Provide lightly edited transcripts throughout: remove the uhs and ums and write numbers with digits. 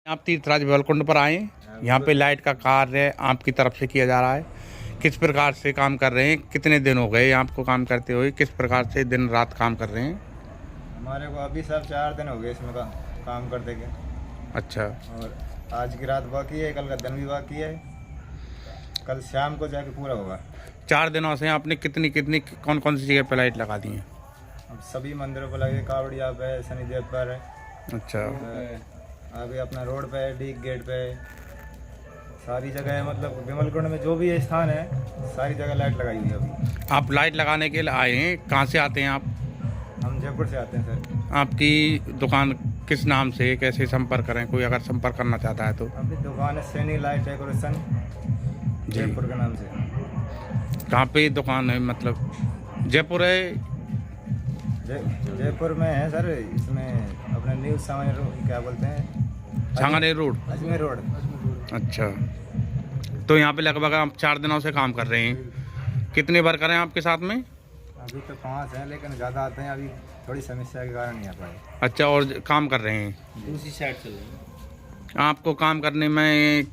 आप तीर्थराज विमलकुंड पर आए, यहाँ पे लाइट का कार्य आपकी तरफ से किया जा रहा है। किस प्रकार से काम कर रहे हैं? कितने दिन हो गए आपको काम करते हुए? किस प्रकार से दिन रात काम कर रहे हैं? हमारे को अभी सब 4 दिन हो गए इसमें काम करते के। अच्छा, और आज की रात बाकी है, कल का दिन भी बाकी है, कल शाम को जाके पूरा होगा। 4 दिनों से आपने कितनी कितनी कौन कौन सी जगह पे लाइट लगा दी है? अब सभी मंदिरों पर लगे, कावड़िया पे, शनिदेव पर, अच्छा, अभी अपना रोड पे, डीग गेट पे, सारी जगह है। मतलब विमलकुंड में जो भी स्थान है सारी जगह लाइट लगाई हुई है अभी। आप लाइट लगाने के लिए आए हैं, कहाँ से आते हैं आप? हम जयपुर से आते हैं सर। आपकी दुकान किस नाम से, कैसे संपर्क करें, कोई अगर संपर्क करना चाहता है तो? अभी दुकान है सैनी लाइट डेकोरेशन, जयपुर के नाम से। कहाँ पे दुकान है? मतलब जयपुर है? जयपुर में है सर। इसमें अपने न्यू सामान्य रोड क्या बोलते हैं, छांगानेर रोड। अजमेर रोड। अच्छा, तो यहाँ पे लगभग आप 4 दिनों से काम कर रहे हैं। कितने वर्कर हैं आपके साथ में? अभी तो 5 हैं, लेकिन ज़्यादा आते हैं, अभी थोड़ी समस्या के कारण नहीं आ पाए। अच्छा, और काम कर रहे हैं दूसरी साइड से लोग। आपको काम करने में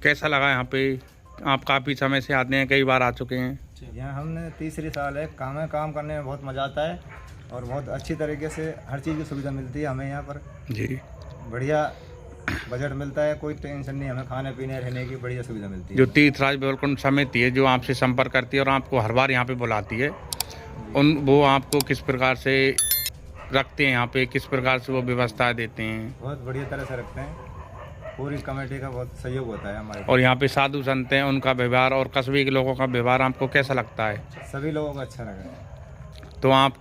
कैसा लगा? यहाँ पे आप काफ़ी समय से आते हैं, कई बार आ चुके हैं। यहाँ हमने तीसरी साल है काम करने में बहुत मज़ा आता है और बहुत अच्छी तरीके से हर चीज़ की सुविधा मिलती है हमें यहाँ पर। जी, बढ़िया बजट मिलता है, कोई टेंशन नहीं, हमें खाने पीने रहने की बढ़िया सुविधा मिलती है। जो तीर्थराज विमलकुंड समिति है जो आपसे संपर्क करती है और आपको हर बार यहाँ पे बुलाती है, वो आपको किस प्रकार से रखते हैं यहाँ पे, किस प्रकार से वो व्यवस्था देते हैं? बहुत बढ़िया तरह से रखते हैं, पूरी कमेटी का बहुत सहयोग होता है हमारे। और यहाँ पे साधु संत हैं, उनका व्यवहार और कस्बे के लोगों का व्यवहार आपको कैसा लगता है? सभी लोगों को अच्छा लगा है। तो आप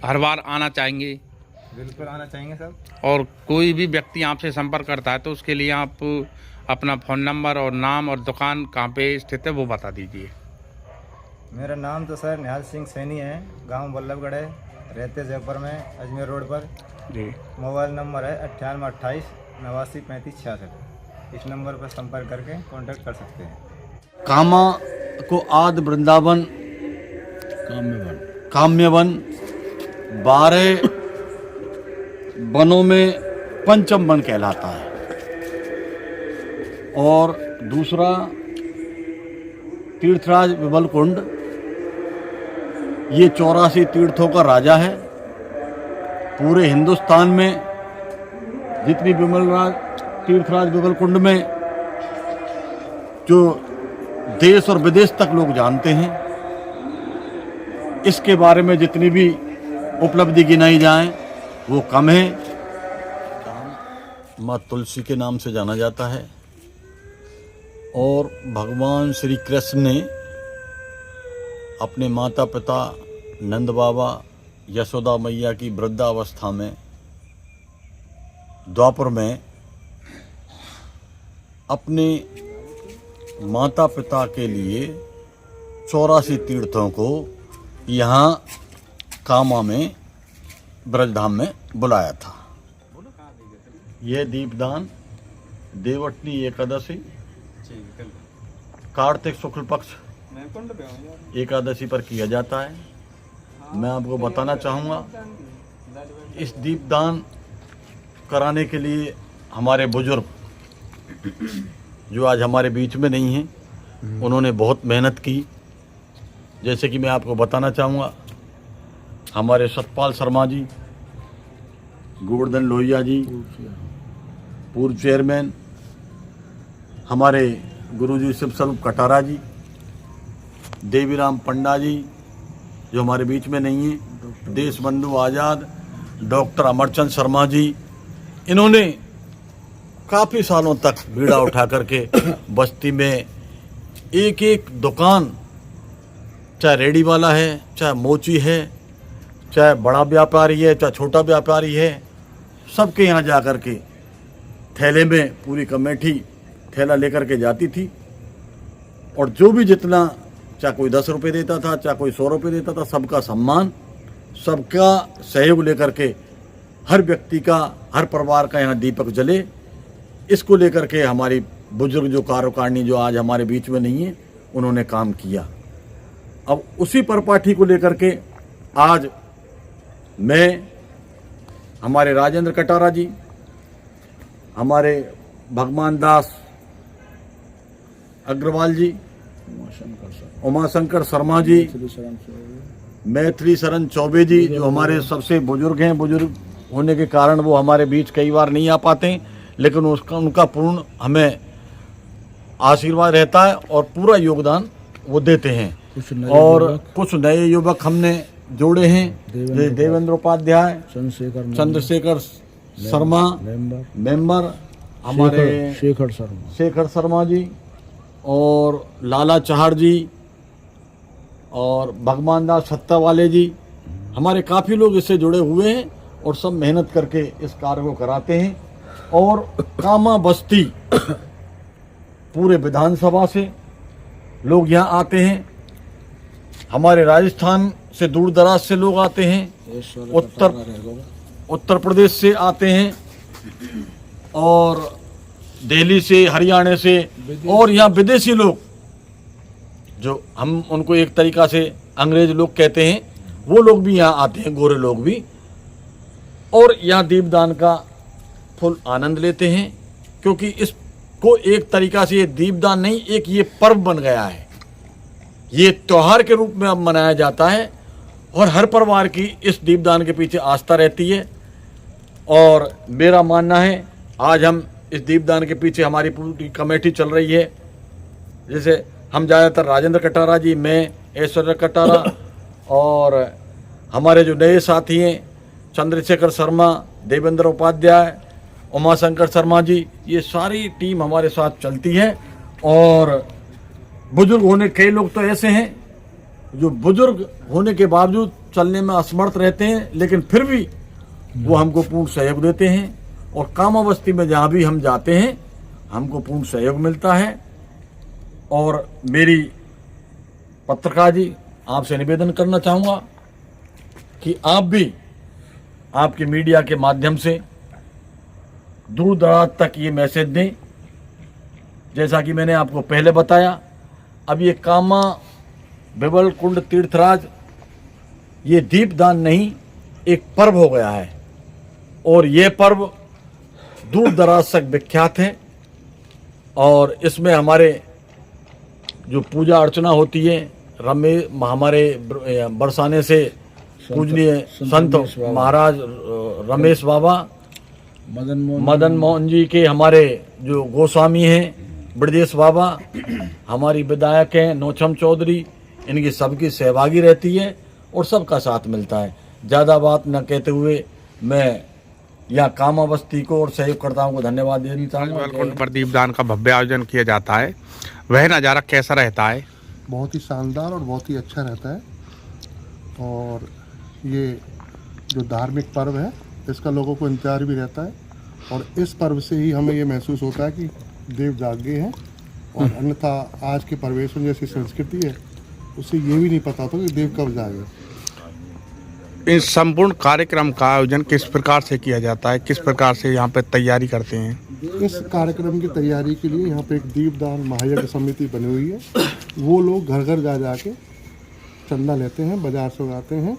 हर बार आना चाहेंगे? बिल्कुल आना चाहेंगे सब। और कोई भी व्यक्ति आपसे संपर्क करता है तो उसके लिए आप अपना फ़ोन नंबर और नाम और दुकान कहाँ पे स्थित है वो बता दीजिए। मेरा नाम तो सर निहाल सिंह सैनी है, गांव बल्लभगढ़ है, रहते जयपुर में, अजमेर रोड पर। जी, मोबाइल नंबर है 9828 89 35 66। इस नंबर पर संपर्क करके कांटेक्ट कर सकते हैं। कामा को आदि वृंदावन काम्यवन 12 वनों में पंचम वन कहलाता है। और दूसरा तीर्थराज विमलकुंड, ये 84 तीर्थों का राजा है। पूरे हिंदुस्तान में जितनी तीर्थराज विमलकुंड में जो देश और विदेश तक लोग जानते हैं, इसके बारे में जितनी भी उपलब्धि गिनाई जाए वो कम है। माँ तुलसी के नाम से जाना जाता है और भगवान श्री कृष्ण ने अपने माता पिता नंद बाबा यशोदा मैया की वृद्धावस्था में द्वापर में अपने माता पिता के लिए 84 तीर्थों को यहाँ कामा में ब्रजधाम में बुलाया था। यह दीपदान देवटनी एकादशी कार्तिक शुक्ल पक्ष एकादशी पर किया जाता है। मैं आपको बताना चाहूँगा, इस दीपदान कराने के लिए हमारे बुजुर्ग जो आज हमारे बीच में नहीं हैं, उन्होंने बहुत मेहनत की। जैसे कि मैं आपको बताना चाहूँगा, हमारे सतपाल शर्मा जी, गोवर्धन लोहिया जी पूर्व चेयरमैन, हमारे गुरुजी शिव स्वरूप कटारा जी, देवीराम पंडा जी जो हमारे बीच में नहीं हैं, देश बंधु आज़ाद, डॉक्टर अमरचंद शर्मा जी, इन्होंने काफ़ी सालों तक बीड़ा उठा करके बस्ती में एक एक दुकान, चाहे रेडी वाला है, चाहे मोची है, चाहे बड़ा व्यापारी है, चाहे छोटा व्यापारी है, सबके यहाँ जा कर के थैले में पूरी कमेटी थैला लेकर के जाती थी। और जो भी जितना, चाहे कोई 10 रुपये देता था, चाहे कोई 100 रुपये देता था, सबका सम्मान, सबका सहयोग लेकर के हर व्यक्ति का, हर परिवार का यहाँ दीपक जले। इसको लेकर के हमारी बुजुर्ग जो कार्यकारिणी जो आज हमारे बीच में नहीं है, उन्होंने काम किया। अब उसी परिपाटी को लेकर के आज मैं, हमारे राजेंद्र कटारा जी, हमारे भगवान दास अग्रवाल जी, उमाशंकर शर्मा जी, मैथिली शरण चौबे जी, जो हमारे सबसे बुजुर्ग हैं। बुजुर्ग होने के कारण वो हमारे बीच कई बार नहीं आ पाते, लेकिन उनका पूर्ण हमें आशीर्वाद रहता है और पूरा योगदान वो देते हैं। और कुछ नए युवक हमने जोड़े हैं, देवेंद्र उपाध्याय, चंद्रशेखर शर्मा मेंबर, हमारे शेखर शर्मा जी और लाला चहाड़ जी और भगवान दास सत्तावाले जी, हमारे काफ़ी लोग इससे जुड़े हुए हैं और सब मेहनत करके इस कार्य को कराते हैं। और कामा बस्ती पूरे विधानसभा से लोग यहाँ आते हैं, हमारे राजस्थान से दूर दराज से लोग आते हैं, उत्तर प्रदेश से आते हैं और दिल्ली से, हरियाणा से, और यहाँ विदेशी लोग जो हम उनको एक तरीक़ा से अंग्रेज लोग कहते हैं, वो लोग भी यहाँ आते हैं, गोरे लोग भी, और यहाँ दीपदान का फुल आनंद लेते हैं। क्योंकि इसको एक तरीक़ा से ये दीपदान नहीं, एक ये पर्व बन गया है, ये त्यौहार के रूप में अब मनाया जाता है और हर परिवार की इस दीपदान के पीछे आस्था रहती है। और मेरा मानना है आज हम इस दीपदान के पीछे हमारी पूरी कमेटी चल रही है। जैसे हम ज़्यादातर राजेंद्र कटारा जी, मैं ऐश्वर्या कटारा और हमारे जो नए साथी हैं चंद्रशेखर शर्मा, देवेंद्र उपाध्याय, उमाशंकर शर्मा जी, ये सारी टीम हमारे साथ चलती है। और बुजुर्ग होने कई लोग तो ऐसे हैं जो बुजुर्ग होने के बावजूद चलने में असमर्थ रहते हैं, लेकिन फिर भी वो हमको पूर्ण सहयोग देते हैं। और कामा बस्ती में जहाँ भी हम जाते हैं हमको पूर्ण सहयोग मिलता है। और मेरी पत्रकार जी आपसे निवेदन करना चाहूँगा कि आप भी आपके मीडिया के माध्यम से दूर दराज तक ये मैसेज दें। जैसा कि मैंने आपको पहले बताया, अब ये कामा बिमल कुंड तीर्थराज ये दीपदान नहीं, एक पर्व हो गया है और ये पर्व दूर दराज तक विख्यात है। और इसमें हमारे जो पूजा अर्चना होती है, हमारे बरसाने से पूजनीय संत महाराज रमेश बाबा, मदन मोहन जी के हमारे जो गोस्वामी हैं ब्रजेश बाबा, हमारी विधायक हैं नौछम चौधरी, इनकी सबकी सहभागी रहती है और सबका साथ मिलता है। ज़्यादा बात न कहते हुए मैं यहाँ कामा बस्ती को और सहयोगकर्ताओं को धन्यवाद देना चाहूँगा। कुंड पर दीपदान का भव्य आयोजन किया जाता है, वह नज़ारा कैसा रहता है? बहुत ही शानदार और बहुत ही अच्छा रहता है। और ये जो धार्मिक पर्व है इसका लोगों को इंतजार भी रहता है और इस पर्व से ही हमें ये महसूस होता है कि देव जागे हैं। और अन्यथा आज के परिवेश में जैसी संस्कृति है उससे ये भी नहीं पता था कि देव कब जागे। इस संपूर्ण कार्यक्रम का आयोजन किस प्रकार से किया जाता है, किस प्रकार से यहाँ पे तैयारी करते हैं? इस कार्यक्रम की तैयारी के लिए यहाँ पे एक दीपदान महायज्ञ समिति बनी हुई है। वो लोग घर घर जा के चंदा लेते हैं, बाजार से उगाते हैं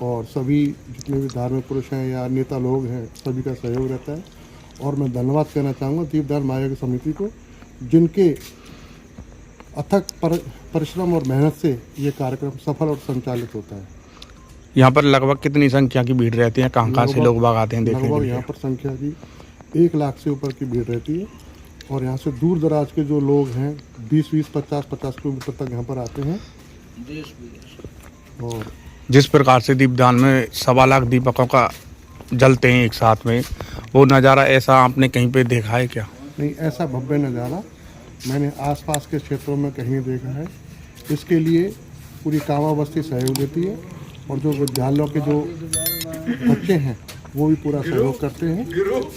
और सभी जितने भी धार्मिक पुरुष हैं या नेता लोग हैं सभी का सहयोग रहता है। और मैं धन्यवाद कहना चाहूँगा दीपदान महायज्ञ समिति को, जिनके अथक परिश्रम और मेहनत से ये कार्यक्रम सफल और संचालित होता है। यहाँ पर लगभग कितनी संख्या की भीड़ रहती है, कहाँ से लोग बाग आते हैं देखने के लिए? यहाँ पर संख्या की 1 लाख से ऊपर की भीड़ रहती है और यहाँ से दूर दराज के जो लोग हैं 20-20, 50-50 किलोमीटर तक यहाँ पर आते हैं। और जिस प्रकार से दीपदान में 1.25 लाख दीपकों का जलते हैं एक साथ में, वो नज़ारा ऐसा आपने कहीं पे देखा है क्या? नहीं, ऐसा भव्य नज़ारा मैंने आसपास के क्षेत्रों में कहीं देखा है। इसके लिए पूरी कामा बस्ती सहयोग देती है और जो विद्यालयों के जो बच्चे हैं वो भी पूरा सहयोग करते हैं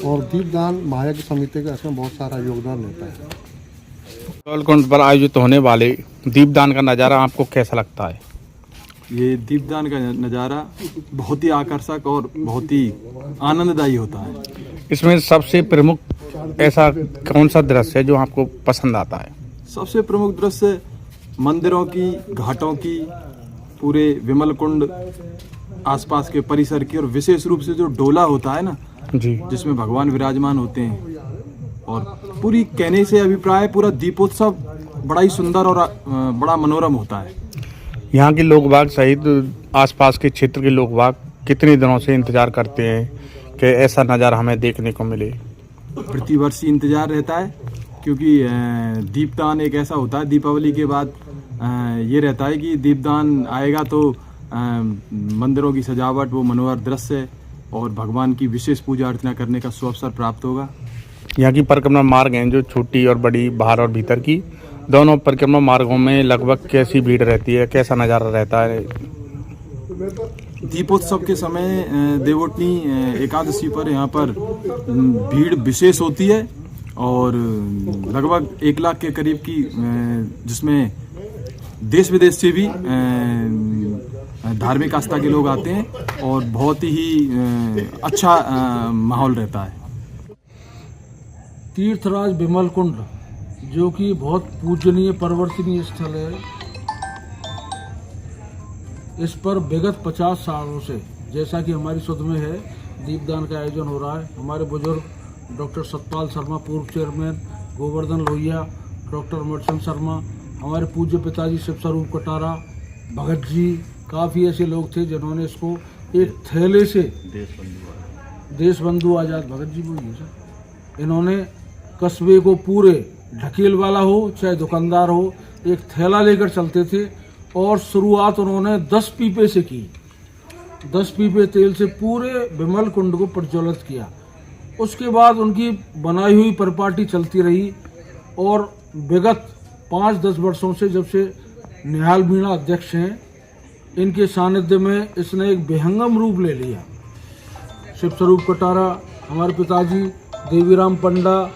और दीपदान महायज्ञ समिति का इसमें बहुत सारा योगदान रहता है। कुंड पर आयोजित होने वाले दीपदान का नज़ारा आपको कैसा लगता है? ये दीपदान का नज़ारा बहुत ही आकर्षक और बहुत ही आनंददायी होता है। इसमें सबसे प्रमुख ऐसा कौन सा दृश्य है जो आपको पसंद आता है? सबसे प्रमुख दृश्य मंदिरों की, घाटों की, पूरे विमल कुंड आसपास के परिसर की और विशेष रूप से जो डोला होता है ना जी, जिसमें भगवान विराजमान होते हैं, और पूरी कहने से अभिप्राय पूरा दीपोत्सव बड़ा ही सुंदर और बड़ा मनोरम होता है। यहाँ के लोग बाग सहित आसपास के क्षेत्र के लोग बाग कितने दिनों से इंतजार करते हैं कि ऐसा नज़ारा हमें देखने को मिले? प्रतिवर्ष इंतजार रहता है, क्योंकि दीपदान एक ऐसा होता है दीपावली के बाद ये रहता है कि दीपदान आएगा तो मंदिरों की सजावट, वो मनोहर दृश्य और भगवान की विशेष पूजा अर्चना करने का सुअवसर प्राप्त होगा। यहाँ की परिक्रमा मार्ग हैं जो छोटी और बड़ी, बाहर और भीतर की, दोनों परिक्रमा मार्गों में लगभग कैसी भीड़ रहती है, कैसा नज़ारा रहता है? दीपोत्सव के समय देवोटनी एकादशी पर यहाँ पर भीड़ विशेष होती है और लगभग 1 लाख के करीब की, जिसमें देश विदेश से भी धार्मिक आस्था के लोग आते हैं और बहुत ही अच्छा माहौल रहता है। तीर्थराज विमल कुंड जो कि बहुत पूजनीय परिवर्तनीय स्थल है, इस पर विगत 50 सालों से, जैसा कि हमारी सुध में है, दीपदान का आयोजन हो रहा है। हमारे बुजुर्ग डॉक्टर सतपाल शर्मा, पूर्व chairman, Govardhan Lohia, doctor merchant Sharma, हमारे पूज्य पिताजी शिव स्वरूप कटारा, भगत जी, काफ़ी ऐसे लोग थे जिन्होंने इसको एक थैले से, देशबंधु आज़ाद भगत जी बोलिए सर, इन्होंने कस्बे को पूरे, ढकेल वाला हो चाहे दुकानदार हो, एक थैला लेकर चलते थे और शुरुआत उन्होंने 10 पीपे से की। 10 पीपे तेल से पूरे विमल कुंड को प्रज्वलित किया। उसके बाद उनकी बनाई हुई परिपाटी चलती रही और विगत 5-10 वर्षों से, जब से निहाल मीणा अध्यक्ष हैं, इनके सानिध्य में इसने एक विहंगम रूप ले लिया। शिव स्वरूप कटारा, हमारे पिताजी देवीराम पंडा,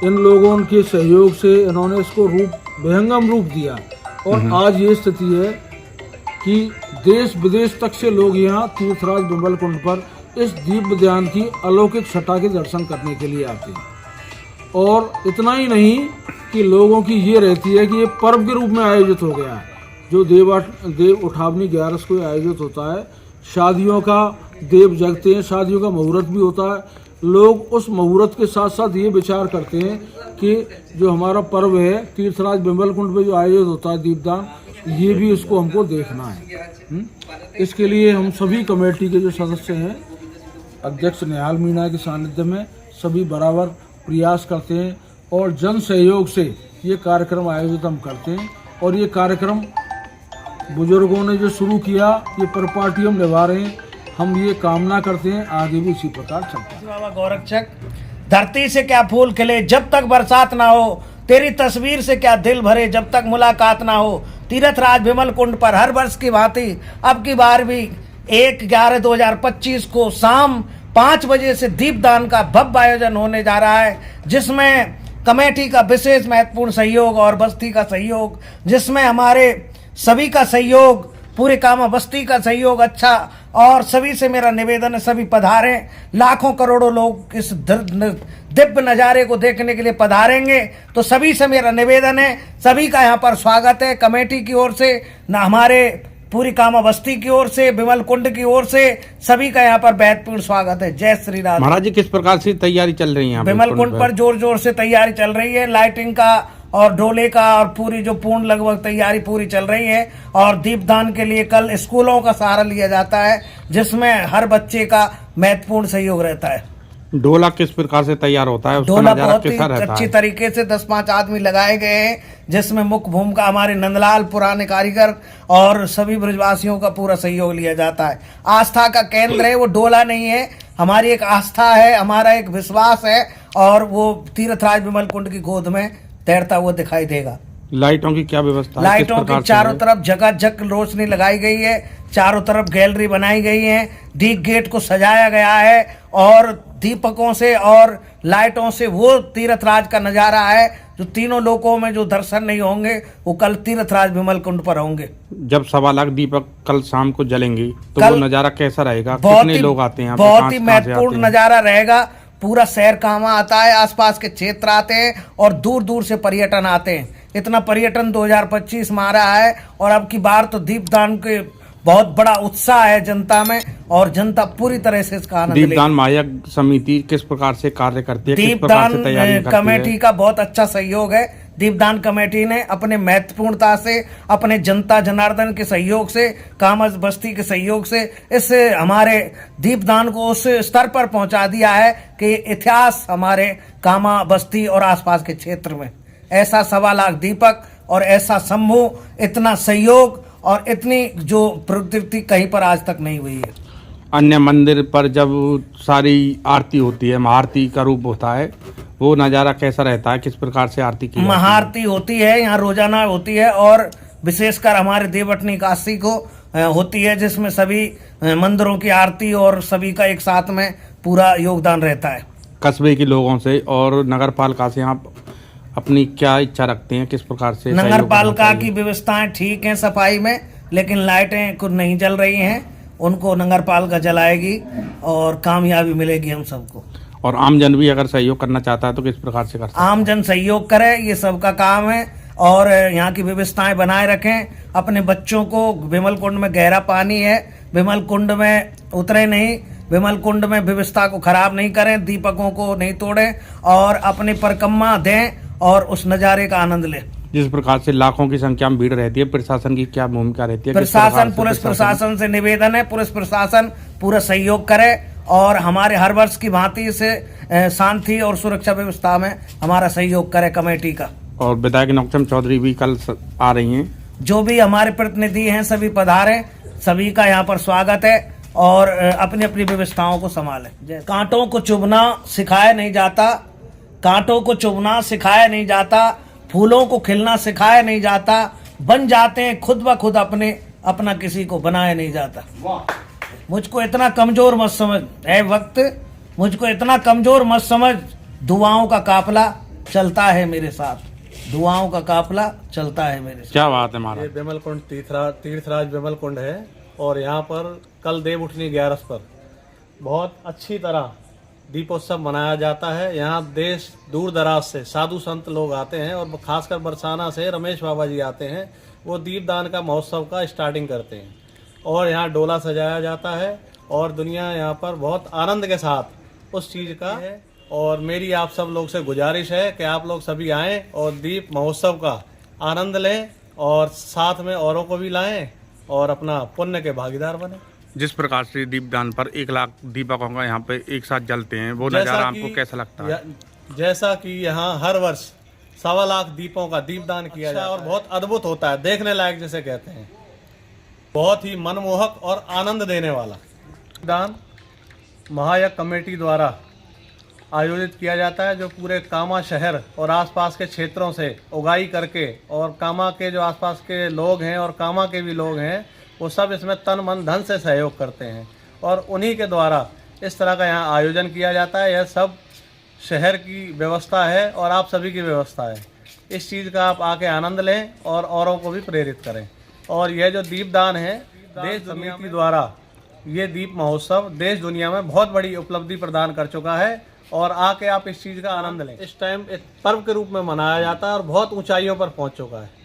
इन लोगों के सहयोग से इन्होंने इसको विहंगम रूप दिया और आज ये स्थिति है कि देश विदेश तक से लोग यहाँ तीर्थराज विमल कुंड पर इस दीप ध्यान की अलौकिक छटा के दर्शन करने के लिए आते हैं। और इतना ही नहीं कि लोगों की ये रहती है कि ये पर्व के रूप में आयोजित हो गया है, जो देव उठावनी 11 को आयोजित होता है। शादियों का देव जगते हैं, शादियों का मुहूर्त भी होता है। लोग उस मुहूर्त के साथ साथ ये विचार करते हैं कि जो हमारा पर्व है तीर्थराज विमल कुंड पे जो आयोजित होता है दीपदान, ये भी इसको हमको देखना है। इसके लिए हम सभी कमेटी के जो सदस्य हैं, अध्यक्ष निहाल मीणा के सानिध्य में सभी बराबर प्रयास करते हैं और जन सहयोग से ये कार्यक्रम आयोजित हम करते हैं। और ये कार्यक्रम बुजुर्गों ने जो शुरू किया, ये परिपाटी हम निभा रहे हैं। हम ये कामना करते हैं आगे भी इसी प्रकार चलता है। बाबा गोरक्षक, धरती से क्या फूल खिले जब तक बरसात ना हो, तेरी तस्वीर से क्या दिल भरे जब तक मुलाकात ना हो। तीर्थराज विमल कुंड पर हर वर्ष की भांति अब की बार भी 1/11/2025 को शाम 5 बजे से दीपदान का भव्य आयोजन होने जा रहा है, जिसमें कमेटी का विशेष महत्वपूर्ण सहयोग और बस्ती का सहयोग, जिसमें हमारे सभी का सहयोग, पूरे कामा बस्ती का सहयोग अच्छा। और सभी से मेरा निवेदन है, सभी पधारें। लाखों करोड़ों लोग इस दिव्य नज़ारे को देखने के लिए पधारेंगे, तो सभी से मेरा निवेदन है, सभी का यहाँ पर स्वागत है। कमेटी की ओर से, न हमारे पूरी कामा बस्ती की ओर से, विमल कुंड की ओर से, सभी का यहाँ पर महत्वपूर्ण स्वागत है। जय श्री राम। महाराज जी, किस प्रकार से तैयारी चल रही है? विमल कुंड पर जोर जोर से तैयारी चल रही है, लाइटिंग का और डोले का, और पूरी जो पूर्ण लगभग तैयारी पूरी चल रही है। और दीपदान के लिए कल स्कूलों का सहारा लिया जाता है, जिसमें हर बच्चे का महत्वपूर्ण सहयोग रहता है। डोला किस प्रकार से तैयार होता है? डोला बहुत ही अच्छी तरीके से 10-5 आदमी लगाए गए हैं, जिसमें मुख्य भूमिका हमारे नंदलाल पुराने कारीगर और सभी ब्रजवासियों का पूरा सहयोग लिया जाता है। आस्था का केंद्र है वो, डोला नहीं है, हमारी एक आस्था है, हमारा एक विश्वास है, और वो तीर्थराज विमल कुंड की गोद में तैरता हुआ दिखाई देगा। लाइटों की क्या व्यवस्था है? लाइटों की चारों तरफ झकाझक रोशनी लगाई गई है, चारों तरफ गैलरी बनाई गई है, दीप गेट को सजाया गया है, और दीपकों से और लाइटों से वो तीर्थराज का नजारा है जो तीनों लोकों में जो दर्शन नहीं होंगे वो कल तीर्थराज विमल कुंड पर होंगे। जब 1.25 लाख दीपक कल शाम को जलेंगे तो वो नजारा कैसा रहेगा? कितने लोग आते हैं? बहुत ही महत्वपूर्ण नजारा रहेगा। पूरा शहर कामा आता है, आसपास के क्षेत्र आते हैं और दूर दूर से पर्यटन आते हैं। इतना पर्यटन 2025 में आ रहा है, और अब की बार तो दीपदान के बहुत बड़ा उत्साह है जनता में और जनता पूरी तरह से इसका आनंद लेगी। दीपदान महायज्ञ समिति किस प्रकार से कार्य करती है, किस प्रकार से तैयारी दीपदान करती है? कमेटी का बहुत अच्छा सहयोग है। दीपदान कमेटी ने अपने महत्वपूर्णता से, अपने जनता जनार्दन के सहयोग से, कामज बस्ती के सहयोग से इस हमारे दीपदान को उस स्तर पर पहुंचा दिया है कि इतिहास हमारे कामा बस्ती और आसपास के क्षेत्र में ऐसा 1.25 लाख दीपक और ऐसा समूह, इतना सहयोग और इतनी जो प्रवृत्ति कहीं पर आज तक नहीं हुई है। अन्य मंदिर पर जब सारी आरती होती है, महाआरती का रूप होता है, वो नज़ारा कैसा रहता है, किस प्रकार से आरती की जाती है? महाआरती होती है, यहाँ रोजाना होती है और विशेषकर हमारे देवटनी काशी को होती है, जिसमें सभी मंदिरों की आरती और सभी का एक साथ में पूरा योगदान रहता है। कस्बे के लोगों से और नगर पालिका से आप अपनी क्या इच्छा रखते हैं, किस प्रकार से नगर सहयोग पालिका करना की चाहिए? व्यवस्थाएं ठीक हैं सफाई में, लेकिन लाइटें कुछ नहीं जल रही हैं, उनको नगर पालिका जलाएगी और कामयाबी मिलेगी हम सबको। और आमजन भी अगर सहयोग करना चाहता है तो किस प्रकार से कर सकता है? आम जन सहयोग करे, ये सबका काम है और यहाँ की व्यवस्थाएं बनाए रखें। अपने बच्चों को, विमल कुंड में गहरा पानी है, विमल कुंड में उतरे नहीं, विमल कुंड में व्यवस्था को खराब नहीं करें, दीपकों को नहीं तोड़ें और अपनी परिक्रमा दें और उस नज़ारे का आनंद लें। जिस प्रकार से लाखों की संख्या में भीड़ रहती है, प्रशासन की क्या भूमिका रहती है? किस प्रकार प्रशासन, से पुलिस प्रशासन से निवेदन है, पुलिस प्रशासन पूरा सहयोग करे और हमारे हर वर्ष की भांति से शांति और सुरक्षा व्यवस्था में हमारा सहयोग करे कमेटी का। और विधायक नौकचंद चौधरी भी कल आ रही हैं। जो भी हमारे प्रतिनिधि हैं सभी पधारे, सभी का यहाँ पर स्वागत है और अपनी अपनी व्यवस्थाओं को संभालें। कांटों को चुभना सिखाया नहीं जाता, कांटों को चुभना सिखाया नहीं जाता, फूलों को खिलना सिखाया नहीं जाता, बन जाते हैं खुद ब खुद अपने, अपना किसी को बनाया नहीं जाता। मुझको इतना कमजोर मत समझ है वक्त, मुझको इतना कमजोर मत समझ, दुआओं का काफिला चलता है मेरे साथ, दुआओं का काफिला चलता है मेरे साथ। क्या बात है महाराज? ये विमल कुंड तीर्थराज विमल कुंड है और यहाँ पर कल देव उठनी 11 पर बहुत अच्छी तरह दीपोत्सव मनाया जाता है। यहाँ देश दूर दराज से साधु संत लोग आते हैं और खासकर बरसाना से रमेश बाबा जी आते हैं। वो दीपदान का महोत्सव का स्टार्टिंग करते हैं और यहाँ डोला सजाया जाता है और दुनिया यहाँ पर बहुत आनंद के साथ उस चीज़ का है। और मेरी आप सब लोग से गुजारिश है कि आप लोग सभी आएँ और दीप महोत्सव का आनंद लें और साथ में औरों को भी लाएं और अपना पुण्य के भागीदार बने। जिस प्रकार से दीपदान पर 1 लाख दीपकों का यहाँ पे एक साथ जलते हैं, वो नज़ारा आपको कैसा लगता है? जैसा कि यहाँ हर वर्ष 1.25 लाख दीपों का दीपदान किया जाता है और बहुत अद्भुत होता है, देखने लायक जिसे कहते हैं, बहुत ही मनमोहक और आनंद देने वाला। दीपदान महायज्ञ कमेटी द्वारा आयोजित किया जाता है, जो पूरे कामा शहर और आसपास के क्षेत्रों से उगाई करके और कामा के जो आसपास के लोग हैं और कामा के भी लोग हैं, वो सब इसमें तन मन धन से सहयोग करते हैं और उन्हीं के द्वारा इस तरह का यहाँ आयोजन किया जाता है। यह सब शहर की व्यवस्था है और आप सभी की व्यवस्था है। इस चीज़ का आप आके आनंद लें और औरों को भी प्रेरित करें। और यह जो दीपदान है, देश समिति द्वारा ये दीप महोत्सव देश दुनिया में बहुत बड़ी उपलब्धि प्रदान कर चुका है और आके आप इस चीज़ का आनंद लें। इस टाइम एक पर्व के रूप में मनाया जाता है और बहुत ऊंचाइयों पर पहुंच चुका है।